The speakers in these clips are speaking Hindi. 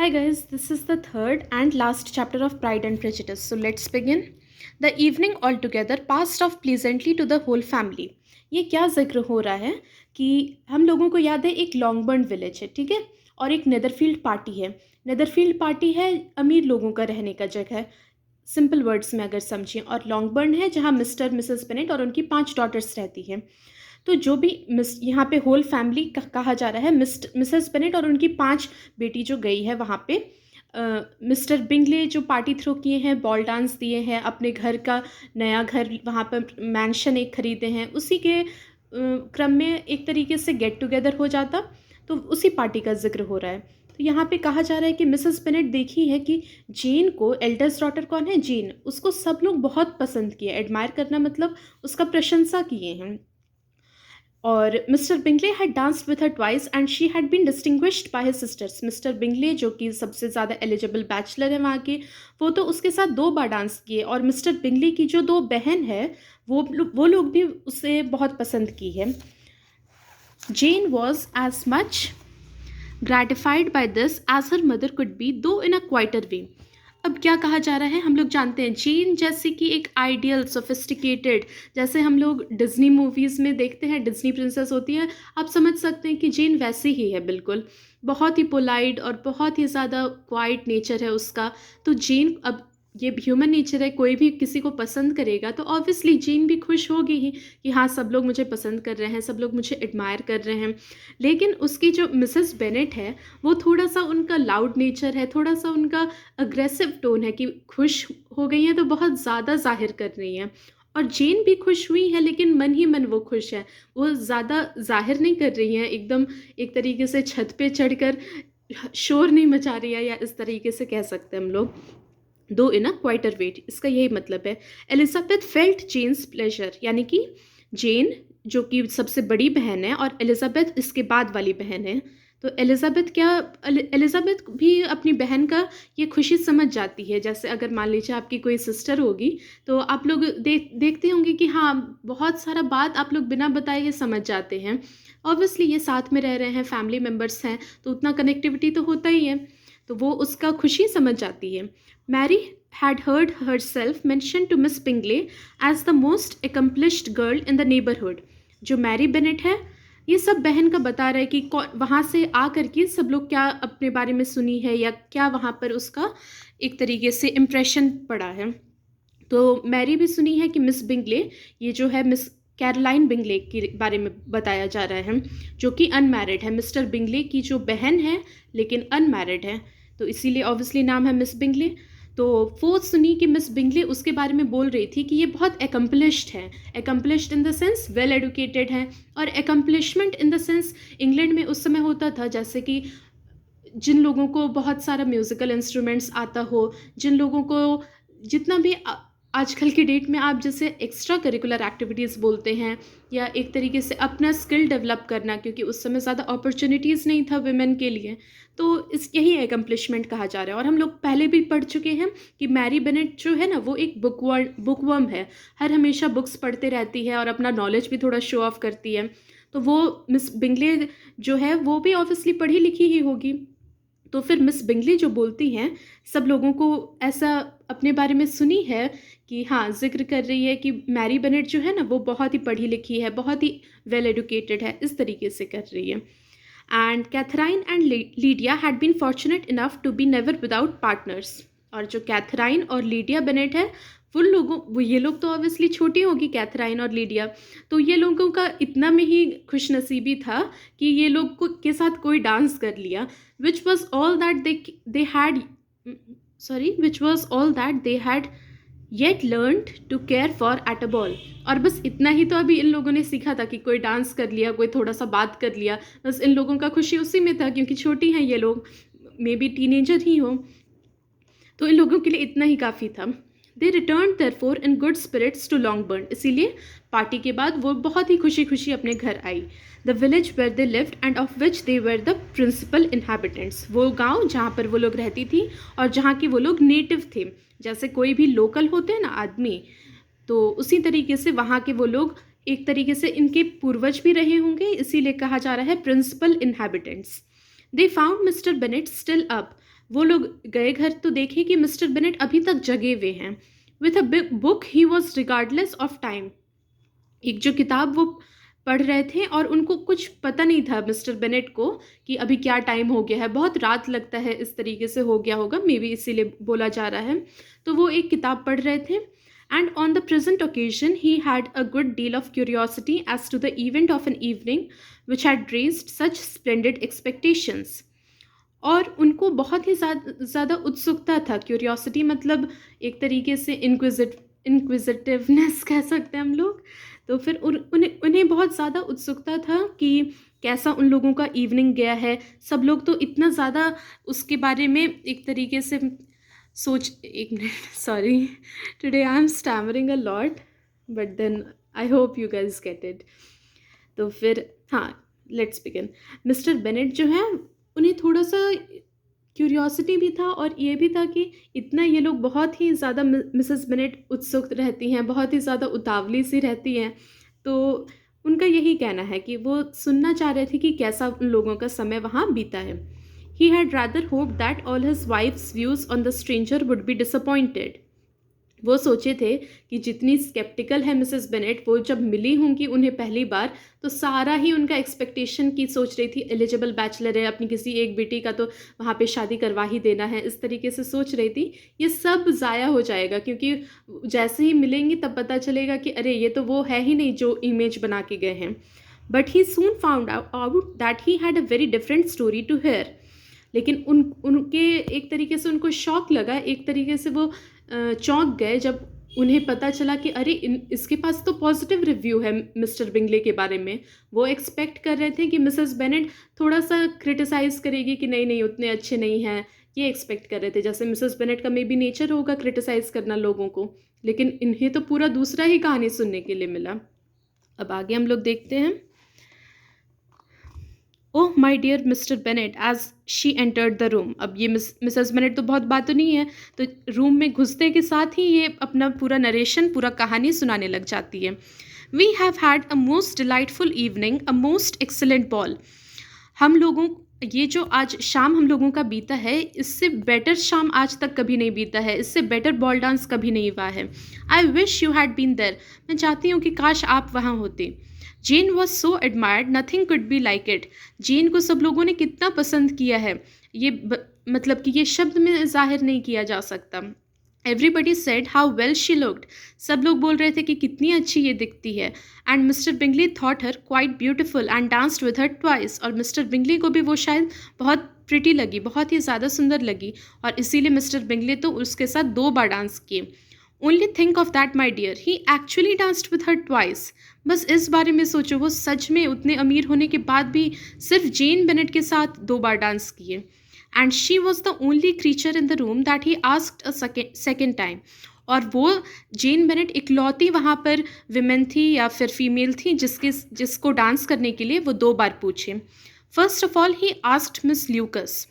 Hi guys, this is the third and last chapter of Pride and Prejudice. So let's begin. The evening altogether passed off pleasantly to the whole family. ये क्या जिक्र हो रहा है कि हम लोगों को याद है एक लॉन्गबर्न विलेज है, ठीक है, और एक नेदरफील्ड पार्टी है. नेदरफील्ड पार्टी है अमीर लोगों का रहने का जगह है, सिंपल वर्ड्स में अगर समझें, और लॉन्गबर्न है जहाँ मिस्टर मिसेस बेनेट और उनकी 5 डॉटर्स रहती हैं. तो जो भी यहाँ पे होल फैमिली कहा जा रहा है, मिसेस बेनेट और उनकी 5 बेटी जो गई है वहाँ पे. मिस्टर बिंगले जो पार्टी थ्रो किए हैं, बॉल डांस दिए हैं, अपने घर का नया घर वहाँ पर मैंशन एक खरीदे हैं, उसी के क्रम में एक तरीके से गेट टुगेदर हो जाता, तो उसी पार्टी का जिक्र हो रहा है. तो यहाँ पे कहा जा रहा है कि मिसेस बेनेट देखी है कि जेन को, एल्डेस्ट डॉटर कौन है, जेन, उसको सब लोग बहुत पसंद किए. एडमायर करना मतलब उसका प्रशंसा किए हैं. और Mr Bingley had danced with her twice and she had been distinguished by his sisters. Mr Bingley जो कि सबसे ज़्यादा एलिजिबल बैचलर है वहाँ के, वो तो उसके साथ 2 बार डांस किए, और मिस्टर बिंगले की जो 2 बहन है वो लोग भी उसे बहुत पसंद की है. Jane was as much gratified by this as her mother could be, though in a quieter way. अब क्या कहा जा रहा है, हम लोग जानते हैं जेन जैसे कि एक आइडियल सोफिस्टिकेटेड, जैसे हम लोग डिज्नी मूवीज़ में देखते हैं डिज्नी प्रिंसेस होती है, आप समझ सकते हैं कि जेन वैसी ही है, बिल्कुल बहुत ही पोलाइट और बहुत ही ज़्यादा क्वाइट नेचर है उसका. तो जेन, अब ये ह्यूमन नेचर है, कोई भी किसी को पसंद करेगा तो ऑब्वियसली जेन भी खुश होगी ही कि हाँ सब लोग मुझे पसंद कर रहे हैं, सब लोग मुझे एडमायर कर रहे हैं. लेकिन उसकी जो मिसेस बेनेट है वो थोड़ा सा उनका लाउड नेचर है, थोड़ा सा उनका अग्रेसिव टोन है कि खुश हो गई हैं तो बहुत ज़्यादा जाहिर कर रही हैं. और जेन भी खुश हुई है लेकिन मन ही मन वो खुश है, वो ज़्यादा जाहिर नहीं कर रही हैं, एकदम एक तरीके से छत पे चढ़कर शोर नहीं मचा रही है, या इस तरीके से कह सकते हैं हम लोग, दो इन अ क्वाइटर वेट, इसका यही मतलब है. एलिजाबेथ फेल्ट जेन्स प्लेजर, यानी कि जेन जो कि सबसे बड़ी बहन है और एलिजाबेथ इसके बाद वाली बहन है, तो एलिजाबेथ भी अपनी बहन का ये खुशी समझ जाती है. जैसे अगर मान लीजिए आपकी कोई सिस्टर होगी तो आप लोग देखते होंगे कि हाँ बहुत सारा बात आप लोग बिना बताए ये समझ जाते हैं. ऑब्वियसली ये साथ में रह रहे हैं, फैमिली मेम्बर्स हैं, तो उतना कनेक्टिविटी तो होता ही है, तो वो उसका खुशी समझ जाती है. Mary had heard herself mentioned to Miss Bingley as the most accomplished girl in the neighborhood. जो मैरी बेनेट है ये सब बहन का बता रहा है कि वहाँ से आ कर के सब लोग क्या अपने बारे में सुनी है, या क्या वहाँ पर उसका एक तरीके से इम्प्रेशन पड़ा है. तो मैरी भी सुनी है कि मिस बिंगले, ये जो है मिस कैरोलाइन बिंगले के बारे में बताया जा रहा है, जो कि अनमैरिड है. मिस्टर बिंगले की जो बहन है लेकिन अनमैरिड है, तो इसीलिए ऑब्वियसली नाम है मिस बिंगले. तो वो सुनी कि मिस बिंगले उसके बारे में बोल रही थी कि ये बहुत एकम्पलिश्ड है. Accomplished in the sense well educated है, और accomplishment in the sense England में उस समय होता था जैसे कि जिन लोगों को बहुत सारा म्यूज़िकल इंस्ट्रूमेंट्स आता हो, जिन लोगों को जितना भी आजकल की डेट में आप जैसे एक्स्ट्रा करिकुलर एक्टिविटीज़ बोलते हैं, या एक तरीके से अपना स्किल डेवलप करना, क्योंकि उस समय ज़्यादा अपॉर्चुनिटीज़ नहीं था वुमेन के लिए, तो इस यही एकम्पलिशमेंट कहा जा रहा है. और हम लोग पहले भी पढ़ चुके हैं कि मैरी बेनेट जो है ना वो एक बुकवर्म है, हर हमेशा बुक्स पढ़ते रहती है और अपना नॉलेज भी थोड़ा शो ऑफ करती है. तो वो मिस बिंगले जो है वो भी ऑब्वियसली पढ़ी लिखी ही होगी. तो फिर मिस बिंगली जो बोलती हैं, सब लोगों को ऐसा अपने बारे में सुनी है कि हाँ जिक्र कर रही है कि मैरी बेनेट जो है ना वो बहुत ही पढ़ी लिखी है, बहुत ही वेल एडुकेटेड है, इस तरीके से कर रही है. And Catherine and Lydia had been fortunate enough to be never without partners. और जो कैथराइन और लीडिया बेनेट है ये लोग तो ऑब्वियसली छोटी होगी, कैथराइन और लीडिया, तो ये लोगों का इतना में ही खुशनसीबी था कि ये लोग के साथ कोई डांस कर लिया, which was all that they had yet learned to care for at a ball. और बस इतना ही तो अभी इन लोगों ने सीखा था कि कोई डांस कर लिया, कोई थोड़ा सा बात कर लिया, बस इन लोगों का खुशी उसी में था, क्योंकि छोटी हैं ये लोग, मे बी टीनेजर ही हो, तो इन लोगों के लिए इतना ही काफ़ी था. They returned therefore in good spirits to Longbourn. इसीलिए पार्टी के बाद वो बहुत ही खुशी खुशी अपने घर आई. The village where they lived and of which they were the principal inhabitants. वो गांव जहाँ पर वो लोग रहती थी और जहाँ के वो लोग नेटिव थे, जैसे कोई भी लोकल होते हैं ना आदमी, तो उसी तरीके से वहाँ के वो लोग एक तरीके से इनके पूर्वज भी रहे होंगे, इसीलिए कहा जा रहा है principal inhabitants. They found Mr Bennet still up. वो लोग गए घर तो देखे कि मिस्टर बेनेट अभी तक जगे हुए हैं। With a big book he was regardless of time. एक जो किताब वो पढ़ रहे थे और उनको कुछ पता नहीं था मिस्टर बेनेट को कि अभी क्या टाइम हो गया है, बहुत रात लगता है, इस तरीके से हो गया होगा, मे बी इसीलिए बोला जा रहा है। तो वो एक किताब पढ़ रहे थे। And on the present occasion he had a good deal of curiosity as to the event of an evening which had raised such splendid expectations. और उनको बहुत ही ज़्यादा उत्सुकता था। क्यूरियोसिटी मतलब एक तरीके से इनक्विजिटिवनेस कह सकते हैं हम लोग। तो फिर उन्हें बहुत ज़्यादा उत्सुकता था कि कैसा उन लोगों का इवनिंग गया है। सब लोग तो इतना ज़्यादा उसके बारे में एक तरीके से सोच, एक minute, sorry, today I am stammering a lot, but then I hope you guys get it. तो फिर हाँ, लेट्स बिगिन। मिस्टर बेनेट जो है, उन्हें थोड़ा सा क्यूरियोसिटी भी था और ये भी था कि इतना ये लोग बहुत ही ज़्यादा मिसेस बेनेट उत्सुक रहती हैं, बहुत ही ज़्यादा उतावली सी रहती हैं। तो उनका यही कहना है कि वो सुनना चाह रहे थे कि कैसा उन लोगों का समय वहाँ बीता है। He had rather hope that all his wives views on the stranger would be disappointed. वो सोचे थे कि जितनी स्केप्टिकल है मिसेस बेनेट, वो जब मिली होंगी उन्हें पहली बार, तो सारा ही उनका एक्सपेक्टेशन की सोच रही थी, एलिजिबल बैचलर है, अपनी किसी एक बेटी का तो वहाँ पे शादी करवा ही देना है, इस तरीके से सोच रही थी। ये सब ज़ाया हो जाएगा, क्योंकि जैसे ही मिलेंगी तब पता चलेगा कि अरे ये तो वो है ही नहीं जो इमेज बना के गए हैं। But he soon found out that he had a very different story to hear. लेकिन उनके एक तरीके से उनको शॉक लगा, एक तरीके से वो चौंक गए जब उन्हें पता चला कि अरे इसके पास तो पॉजिटिव रिव्यू है मिस्टर बिंगले के बारे में। वो एक्सपेक्ट कर रहे थे कि मिसेस बेनेट थोड़ा सा क्रिटिसाइज करेगी कि नहीं नहीं उतने अच्छे नहीं हैं, ये एक्सपेक्ट कर रहे थे, जैसे मिसेस बेनेट का मे बी नेचर होगा क्रिटिसाइज करना लोगों को। लेकिन इन्हें तो पूरा दूसरा ही कहानी सुनने के लिए मिला। अब आगे हम लोग देखते हैं। Oh my dear Mr Bennet as she entered the room. अब ये मिसेस बेनेट तो बहुत बात तो नहीं है, तो रूम में घुसते के साथ ही ये अपना पूरा नरेशन, पूरा कहानी सुनाने लग जाती है। We have had a most delightful evening, a most excellent ball. हम लोगों, ये जो आज शाम हम लोगों का बीता है, इससे बेटर शाम आज तक कभी नहीं बीता है, इससे बेटर बॉल डांस कभी नहीं हुआ है। I wish you had been there. मैं चाहती हूँ कि काश आप वहाँ होते। Jane was so admired, nothing could be like it. Jane को सब लोगों ने कितना पसंद किया है, ये मतलब कि ये शब्द में जाहिर नहीं किया जा सकता। Everybody said how well she looked. सब लोग बोल रहे थे कि कितनी अच्छी ये दिखती है। And mister Bingley thought her quite beautiful and danced with her twice. और मिस्टर बिंगली को भी वो शायद बहुत प्रिटी लगी, बहुत ही ज़्यादा सुंदर लगी, और इसीलिए मिस्टर बिंगली तो उसके साथ 2 बार डांस किए। Only think of that my dear, he actually danced with her twice. बस इस बारे में सोचो, वो सच में उतने अमीर होने के बाद भी सिर्फ जेन बेनेट के साथ 2 बार डांस किए। And she was the only creature in the room that he asked a second time. और वो जेन बेनेट इकलौती वहाँ पर विमेन थी या फिर फीमेल थी जिसको डांस करने के लिए वो 2 बार पूछे। First of all he asked miss Lucas.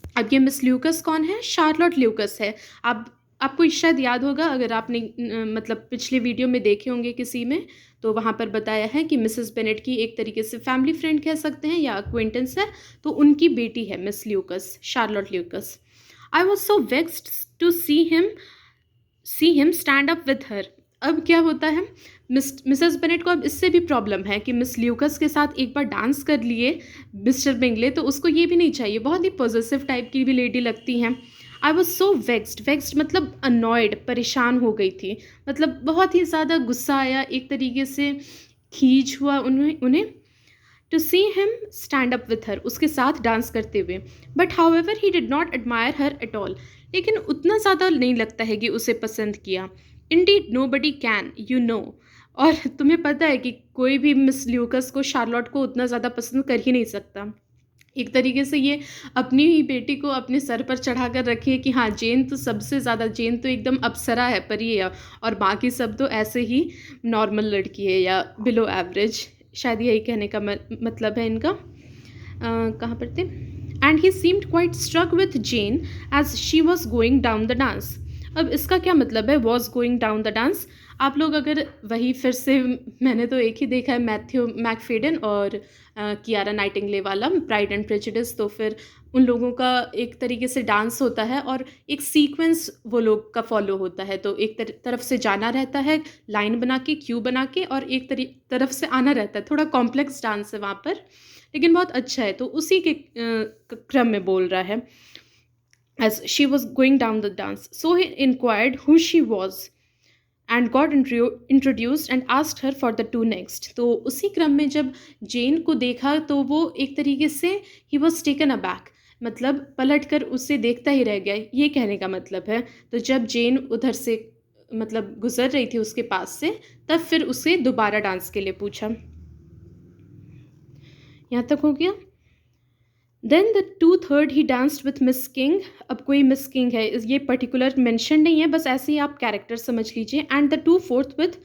अब ये मिस ल्यूकस कौन है? शार्लोट ल्यूकस है। अब आपको शायद याद होगा, अगर आपने मतलब पिछले वीडियो में देखे होंगे किसी में, तो वहाँ पर बताया है कि मिसेस बेनेट की एक तरीके से फैमिली फ्रेंड कह सकते हैं या अक्वेंटेंस है, तो उनकी बेटी है miss Lucas, Charlotte Lucas. I was so vexed to see him stand up with her. अब क्या होता है, मिसेस बेनेट को अब इससे भी प्रॉब्लम है कि मिस ल्यूकस के साथ एक बार डांस कर लिए मिस्टर बिंगले, तो उसको ये भी नहीं चाहिए। बहुत ही पॉजिटिव टाइप की भी लेडी लगती हैं। आई वॉज सो वेक्स्ड मतलब अनॉयड, परेशान हो गई थी, मतलब बहुत ही ज़्यादा गुस्सा आया, एक तरीके से खींच हुआ उन्हें to see him stand up with her, उसके साथ डांस करते हुए। But however he did not admire her at all. लेकिन उतना ज़्यादा नहीं लगता है कि उसे पसंद किया। Indeed nobody can, you know. और तुम्हें पता है कि कोई भी मिस ल्यूकस को, शार्लोट को उतना ज़्यादा पसंद कर ही नहीं सकता। एक तरीके से ये अपनी ही बेटी को अपने सर पर चढ़ा कर रखी है कि हाँ, जेन तो सबसे ज़्यादा, जेन तो एकदम अप्सरा है, परी है, और बाकी सब तो ऐसे ही नॉर्मल लड़की है या बिलो एवरेज। शायद यही कहने का मतलब है इनका। कहाँ पर थे? And he seemed quite struck with Jane as she was going down the dance. अब इसका क्या मतलब है, was going down the dance? आप लोग अगर वही फिर से, मैंने तो एक ही देखा है, मैथ्यू मैकफेडन और कियारा नाइटिंगले वाला प्राइड एंड प्रेजुडिस, तो फिर उन लोगों का एक तरीके से डांस होता है और एक सीक्वेंस वो लोग का फॉलो होता है। तो एक तरफ से जाना रहता है लाइन बना के, क्यू बना के, और एक तरफ से आना रहता है। थोड़ा कॉम्प्लेक्स डांस है वहाँ पर, लेकिन बहुत अच्छा है। तो उसी के क्रम में बोल रहा है, as she was going down the dance. So he inquired who she was and got introduced and asked her for the two next. तो उसी क्रम में जब जेन को देखा तो वो एक तरीके से he was taken aback, मतलब पलट कर उससे देखता ही रह गया, ये कहने का मतलब है। तो जब जेन उधर से मतलब गुजर रही थी उसके पास से, तब फिर उसे दोबारा डांस के लिए पूछा। यहाँ तक हो गया। Then the two third he danced with miss King. अब कोई मिस किंग है ये पर्टिकुलर मेंशन नहीं है, बस ऐसे ही आप कैरेक्टर समझ लीजिए। And the two fourth with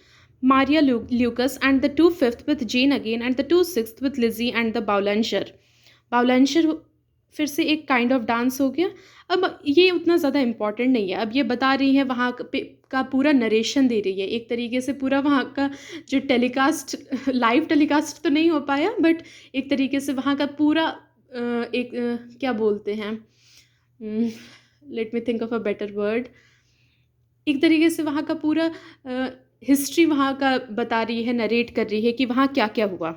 Maria Lucas and the two fifth with Jane again and the two sixth with Lizzy and the Boulanger. Boulanger फिर से एक काइंड ऑफ डांस हो गया। अब ये उतना ज़्यादा इम्पॉर्टेंट नहीं है। अब ये बता रही है वहाँ का पूरा नरेशन दे रही है एक तरीके से, पूरा वहाँ का जो टेलीकास्ट, लाइव टेलीकास्ट तो नहीं हो पाया, बट एक तरीके से वहाँ का पूरा एक क्या बोलते हैं, let me think of a better word, एक तरीके से वहाँ का पूरा हिस्ट्री वहाँ का बता रही है, नरेट कर रही है कि वहाँ क्या क्या हुआ।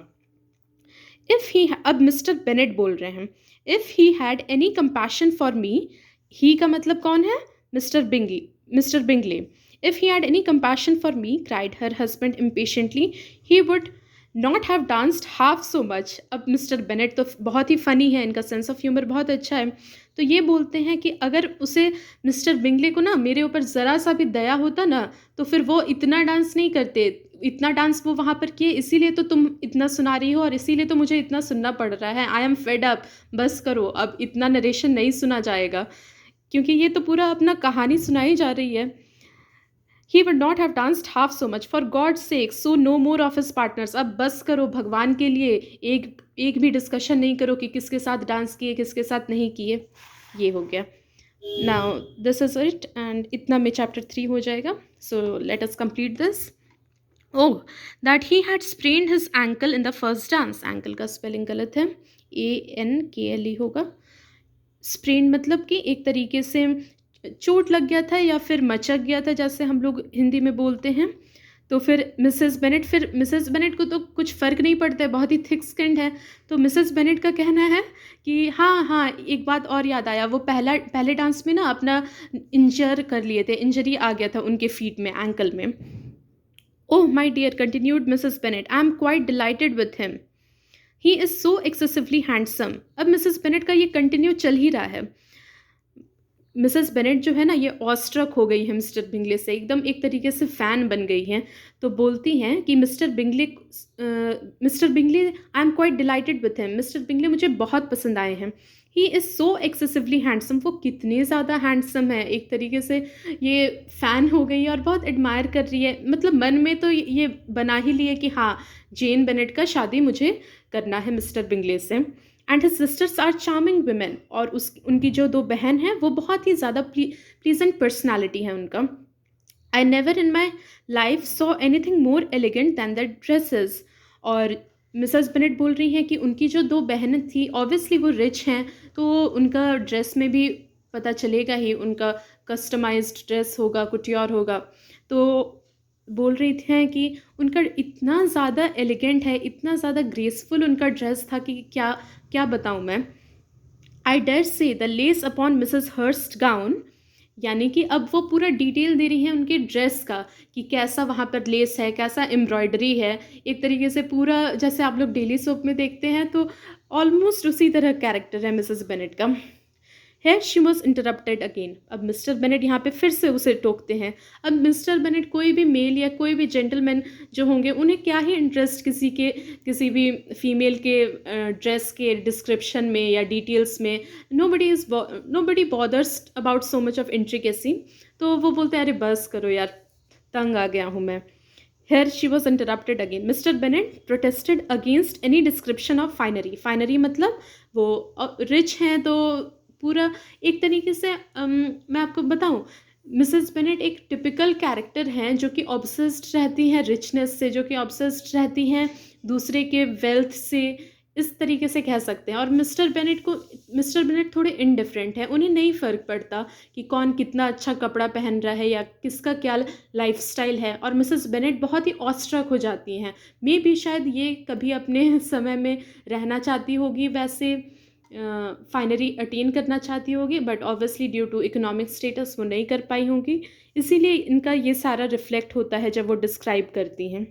इफ़ ही, अब मिस्टर बेनेट बोल रहे हैं, if he had any compassion for me, he का मतलब कौन है, Mr Bingley. If he had any compassion for me, cried her husband impatiently, he would not have danced half so much. अब मिस्टर बेनेट तो बहुत ही फ़नी है, इनका सेंस ऑफ ह्यूमर बहुत अच्छा है। तो ये बोलते हैं कि अगर उसे मिस्टर बिंगले को ना मेरे ऊपर ज़रा सा भी दया होता ना, तो फिर वो इतना डांस नहीं करते। इतना डांस वो वहाँ पर किए, इसीलिए तो तुम इतना सुना रही हो और इसीलिए तो मुझे इतना सुनना पड़ रहा है। आई एम फेड अप, बस करो, अब इतना नरेशन नहीं सुना जाएगा, क्योंकि ये तो पूरा अपना कहानी सुनाई जा रही है। He would not have danced half so much, for God's sake, so no more of his partners. अब बस करो भगवान के लिए, एक भी डिस्कशन नहीं करो कि किसके साथ डांस किए किसके साथ नहीं किए। ये हो गया। Now this is it, and इतना में चैप्टर 3 हो जाएगा। So let us complete this. Oh, that he had sprained his ankle in the first dance. Ankle का स्पेलिंग गलत है, ANKLE होगा। स्प्रेन मतलब कि एक तरीके से चोट लग गया था या फिर मचक गया था, जैसे हम लोग हिंदी में बोलते हैं। तो फिर मिसेस बेनेट को तो कुछ फ़र्क नहीं पड़ता है, बहुत ही थिक स्किन्ड है। तो मिसेस बेनेट का कहना है कि हाँ हाँ, एक बात और याद आया, वो पहले डांस में ना अपना इंजर कर लिए थे, इंजरी आ गया था उनके फीट में, एंकल में। Oh my dear, continued Mrs Bennet, I am quite delighted with him, he is so excessively handsome. अब मिसेस बेनेट का ये कंटिन्यू चल ही रहा है। मिसेस बेनेट जो है ना, ये ऑस्ट्रक हो गई है मिस्टर बिंगले से, एकदम एक तरीके से फ़ैन बन गई हैं। तो बोलती हैं कि mister Bingley, I am quite delighted with him, mister Bingley मुझे बहुत पसंद आए हैं। ही इज़ सो एक्सेसिवली हैंडसम, वो कितने ज़्यादा हैंडसम है, एक तरीके से ये फ़ैन हो गई है और बहुत एडमायर कर रही है। मतलब मन में तो ये बना ही लिए कि हाँ, जेन बेनेट का शादी मुझे करना है मिस्टर बिंगले से। And his sisters are charming women, और उनकी जो 2 बहन हैं वो बहुत ही ज़्यादा प्लीजेंट पर्सनैलिटी है उनका। I never in my life saw anything more elegant than that dresses. और मिसेस बेनेट बोल रही हैं कि उनकी जो 2 बहनें थी, ऑब्वियसली वो रिच हैं, तो उनका ड्रेस में भी पता चलेगा ही, उनका कस्टमाइज्ड ड्रेस होगा, कुटियोर होगा। तो बोल रही थी कि उनका इतना ज़्यादा एलिगेंट है, इतना ज़्यादा ग्रेसफुल उनका ड्रेस था कि क्या क्या बताऊँ मैं। I dare say the lace upon Mrs Hurst gown, यानी कि अब वो पूरा डिटेल दे रही है उनके ड्रेस का, कि कैसा वहाँ पर लेस है, कैसा एम्ब्रॉयडरी है, एक तरीके से पूरा जैसे आप लोग डेली सोप में देखते हैं, तो ऑलमोस्ट उसी तरह कैरेक्टर है मिसेस बेनेट का। है शी वॉज इंटरप्टेड अगेन। अब मिस्टर बेनेट यहाँ पे फिर से उसे टोकते हैं। अब मिस्टर बेनेट, कोई भी मेल या कोई भी जेंटलमैन जो होंगे, उन्हें क्या ही इंटरेस्ट किसी भी फीमेल के ड्रेस के डिस्क्रिप्शन में या डिटेल्स में। Nobody bothers about so much of intricacy. तो वो बोलते हैं अरे बस करो यार, तंग आ गया हूँ मैं। Here she was interrupted again. Mr. Bennet protested against any description of finery. Finery मतलब वो रिच हैं, तो पूरा एक तरीके से मैं आपको बताऊं, मिसेस बेनेट एक टिपिकल कैरेक्टर हैं जो कि ऑब्सेस्ड रहती हैं रिचनेस से, जो कि ऑब्सेस्ड रहती हैं दूसरे के वेल्थ से। इस तरीके से कह सकते हैं। और मिस्टर बेनेट थोड़े इनडिफरेंट हैं, उन्हें नहीं फ़र्क पड़ता कि कौन कितना अच्छा कपड़ा पहन रहा है या किसका क्या लाइफ़स्टाइल है। और मिसेस बेनेट बहुत ही ऑस्ट्रक हो जाती हैं। मे बी शायद ये कभी अपने समय में रहना चाहती होगी, वैसे फाइनली अटेन करना चाहती होगी, but obviously due to economic status वो नहीं कर पाई होंगी। इसीलिए इनका ये सारा रिफ्लेक्ट होता है जब वो डिस्क्राइब करती हैं।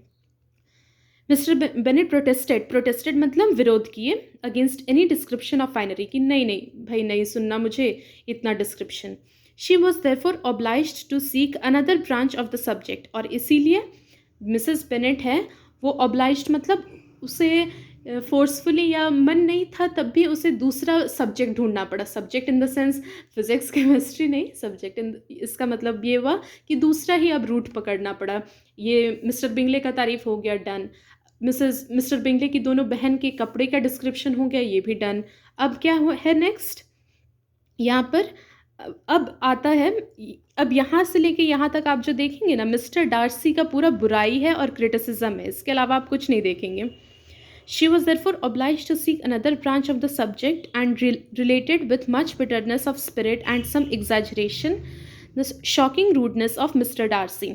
मिस्टर बेनेट प्रोटेस्टेड मतलब विरोध किए against any description of finery, कि नहीं नहीं भाई नहीं सुनना मुझे इतना description. She was therefore obliged to seek another branch of the subject, और इसीलिए मिसेस बेनेट है वो ऑब्लाइज्ड मतलब उसे फोर्सफुली या मन नहीं था तब भी उसे दूसरा सब्जेक्ट ढूंढना पड़ा। Subject in the sense physics chemistry नहीं, सब्जेक्ट इन इसका मतलब ये हुआ कि दूसरा ही अब रूट पकड़ना पड़ा। ये मिस्टर बिंगले का तारीफ हो गया, डन। मिस्टर बिंगले की दोनों बहन के कपड़े का डिस्क्रिप्शन हो गया, ये भी डन। अब क्या है नेक्स्ट यहाँ पर? अब आता है, अब यहाँ से लेके यहाँ तक आप जो देखेंगे ना, मिस्टर डार्सी का पूरा बुराई है और क्रिटिसिज्म है, इसके अलावा आप कुछ नहीं देखेंगे। She was therefore obliged to seek another branch of the subject and related with much bitterness of spirit and some exaggeration the shocking rudeness of Mr. Darcy.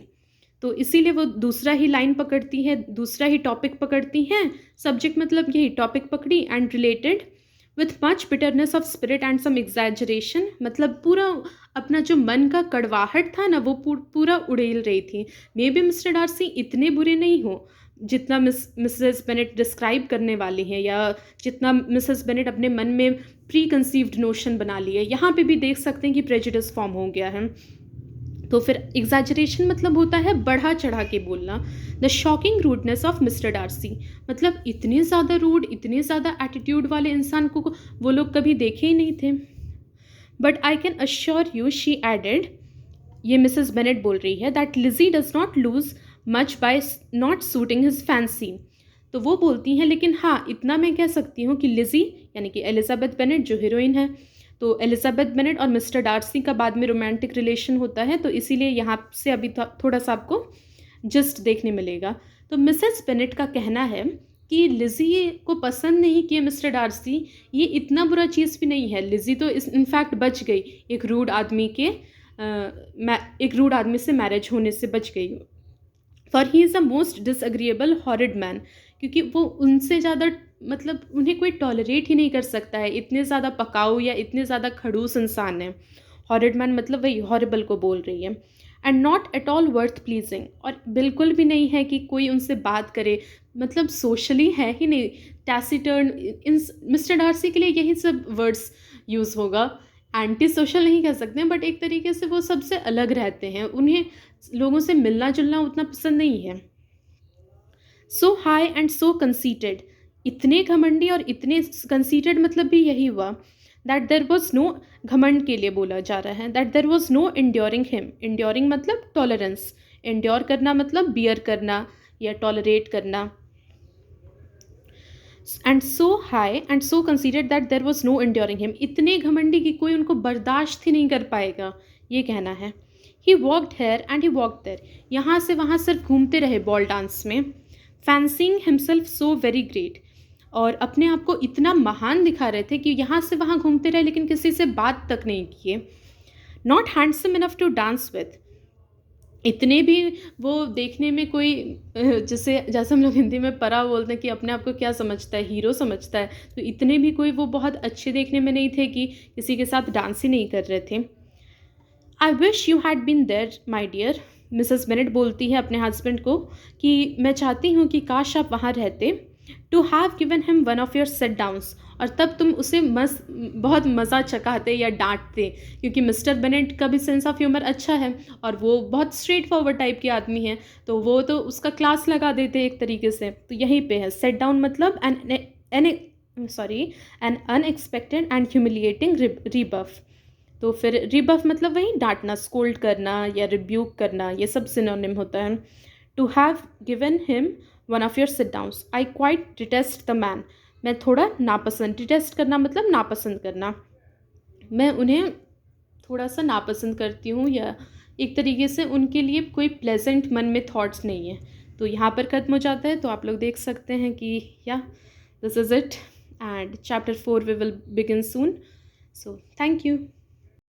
तो इसीलिए वो दूसरा ही लाइन पकड़ती है, दूसरा ही टॉपिक पकड़ती हैं। सब्जेक्ट मतलब यही टॉपिक पकड़ी, and related with much bitterness of spirit and some exaggeration, मतलब पूरा अपना जो मन का कड़वाहट था ना वो पूरा उड़ेल रही थी। मे बी मिस्टर डार्सी इतने बुरे नहीं हो जितना मिसेस बेनेट डिस्क्राइब करने वाली हैं, या जितना मिसेस बेनेट अपने मन में प्री कंसीव्ड नोशन बना ली है। यहाँ पे भी देख सकते हैं कि प्रेजुडिस फॉर्म हो गया है। तो फिर एग्जैजरेशन मतलब होता है बढ़ा चढ़ा के बोलना। The shocking rudeness of Mr Darcy, मतलब इतने ज़्यादा रूड, इतने ज़्यादा एटीट्यूड वाले इंसान को वो लोग कभी देखे ही नहीं थे। But I can assure you, she added, ये मिसेस बेनेट बोल रही है, that Lizzy does not lose much by not suiting his fancy. तो वो बोलती हैं, लेकिन हाँ इतना मैं कह सकती हूँ कि लिजी यानी कि एलिजाबेथ बेनेट जो हीरोइन है, तो एलिजाबेथ बेनेट और मिस्टर डार्सी का बाद में रोमांटिक रिलेशन होता है, तो इसीलिए यहाँ से अभी थोड़ा सा आपको जस्ट देखने मिलेगा। तो मिसेस बेनेट का कहना है कि लिजी को पसंद नहीं किया मिस्टर डार्सी, ये इतना बुरा चीज़ भी नहीं है। लिजी तो इनफैक्ट बच गई, एक रूड आदमी से मैरिज होने से बच गई। For he is a most disagreeable horrid man, क्योंकि वो उनसे ज़्यादा मतलब उन्हें कोई टॉलरेट ही नहीं कर सकता है, इतने ज़्यादा पकाऊ या इतने ज़्यादा खड़ूस इंसान है। हॉरिड मैन मतलब वही हॉरिबल को बोल रही है। And not at all worth pleasing, और बिल्कुल भी नहीं है कि कोई उनसे बात करे, मतलब सोशली है ही नहीं, टैसिटर्न। इन मिस्टर डार्सी के लिए यही सब वर्ड्स यूज़ होगा। एंटी सोशल नहीं कह सकते हैं, बट एक तरीके से वो सबसे अलग रहते हैं, उन्हें लोगों से मिलना जुलना उतना पसंद नहीं है। सो हाई एंड सो कंसीटेड, इतने घमंडी और इतने कंसीटेड मतलब भी यही हुआ। दैट देर वॉज नो, घमंड के लिए बोला जा रहा है, that there was no enduring him. Enduring मतलब टॉलरेंस, इंड्योर करना मतलब बियर करना या टॉलरेट करना। And so high and so conceited that there was no enduring him, इतने घमंडी कि कोई उनको बर्दाश्त ही नहीं कर पाएगा, ये कहना है। He walked here and he walked there, यहाँ से वहाँ सिर्फ घूमते रहे बॉल डांस में। Fancying himself so very great, और अपने आप को इतना महान दिखा रहे थे कि यहाँ से वहाँ घूमते रहे लेकिन किसी से बात तक नहीं किए। Not handsome enough to dance with, इतने भी वो देखने में कोई जैसे हम लोग हिंदी में परा बोलते हैं कि अपने आप को क्या समझता है, हीरो समझता है, तो इतने भी कोई वो बहुत अच्छे देखने में नहीं थे कि किसी के साथ डांस ही नहीं कर रहे थे। I wish you had been there my dear, Mrs Bennet बोलती है अपने हस्बैंड को कि मैं चाहती हूँ कि काश आप वहाँ रहते। To have given him one of your set downs, और तब तुम उसे बहुत मज़ा चखाते या डांटते, क्योंकि मिस्टर बेनेट का भी सेंस ऑफ ह्यूमर अच्छा है और वो बहुत स्ट्रेट फॉरवर्ड टाइप के आदमी हैं, तो वो तो उसका क्लास लगा देते एक तरीके से। तो यहीं पे है सेट डाउन मतलब एन अनएक्सपेक्टेड एंड ह्यूमिलिएटिंग रिबफ। तो फिर रिबफ मतलब वही डांटना, स्कोल्ड करना या रिब्यूक करना, ये सब सिनोनिम होता है। To have given him one of your sit downs, I quite detest the man, मैं थोड़ा नापसंद, डिटेस्ट करना मतलब नापसंद करना, मैं उन्हें थोड़ा सा नापसंद करती हूँ, या एक तरीके से उनके लिए कोई प्लेजेंट मन में थॉट्स नहीं है। तो यहाँ पर ख़त्म हो जाता है। तो आप लोग देख सकते हैं कि या this is it, and chapter 4 we will begin soon. So thank you.